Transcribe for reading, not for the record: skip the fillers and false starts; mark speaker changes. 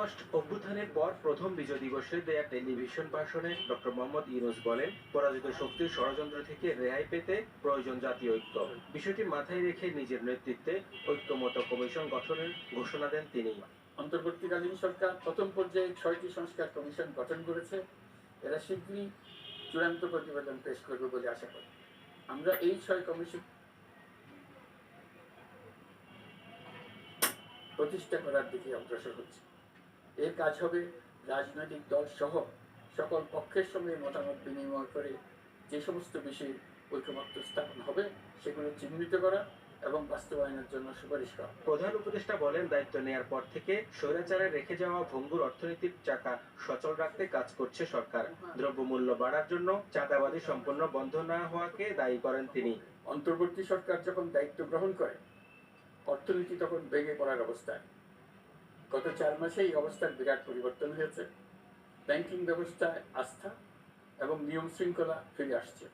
Speaker 1: August অভ্যুত্থানের পর প্রথম বিজয় দিবসে দেয়া টেলিভিশন ভাষণে ডক্টর মোহাম্মদ ইউনূস বলেন, পরাজিত শক্তির ষড়যন্ত্র থেকে রেহাই পেতে প্রয়োজন জাতীয় ঐক্য। বিষয়টি মাথায় রেখে নিজের নেতৃত্বে ঐক্যমত কমিশন গঠনের ঘোষণা দেন তিনি।
Speaker 2: অন্তর্বর্তীকালীন সরকার প্রথম পর্যায়ে 6টি সংস্কার কমিশন গঠন করেছে। এরা শীঘ্রই চূড়ান্ত প্রতিবেদন পেশ করবে বলে আশা করি। আমরা এই 6 কমিশন প্রতিষ্ঠা করার দিকে অগ্রসর হচ্ছে। এর কাজ হবে রাজনৈতিক দল সহ সকল পক্ষের সঙ্গে মতামত বিনিময় করে যে সমস্ত বিষয়ে ঐকমত্য স্থাপন হবে সেগুলো চিহ্নিত করা এবং বাস্তবায়নের জন্য সুপারিশ করা।
Speaker 1: প্রধান উপদেষ্টা বলেন, দায়িত্ব নেয়ার পর থেকে স্বৈরাচারে রেখে যাওয়া ভঙ্গুর অর্থনীতির চাকা সচল রাখতে কাজ করছে সরকার। দ্রব্যমূল্য বাড়ার জন্য চাঁদাবাজি সম্পূর্ণ বন্ধ না হওয়াকে দায়ী করেন তিনি।
Speaker 2: অন্তর্বর্তী সরকার যখন দায়িত্ব গ্রহণ করে অর্থনীতি তখন ভেঙে পড়ার অবস্থায়। গত 4 মাসে এই অবস্থার বিরাট পরিবর্তন হয়েছে। ব্যাংকিং ব্যবস্থায় আস্থা এবং নিয়ম শৃঙ্খলা ফিরে আসছে।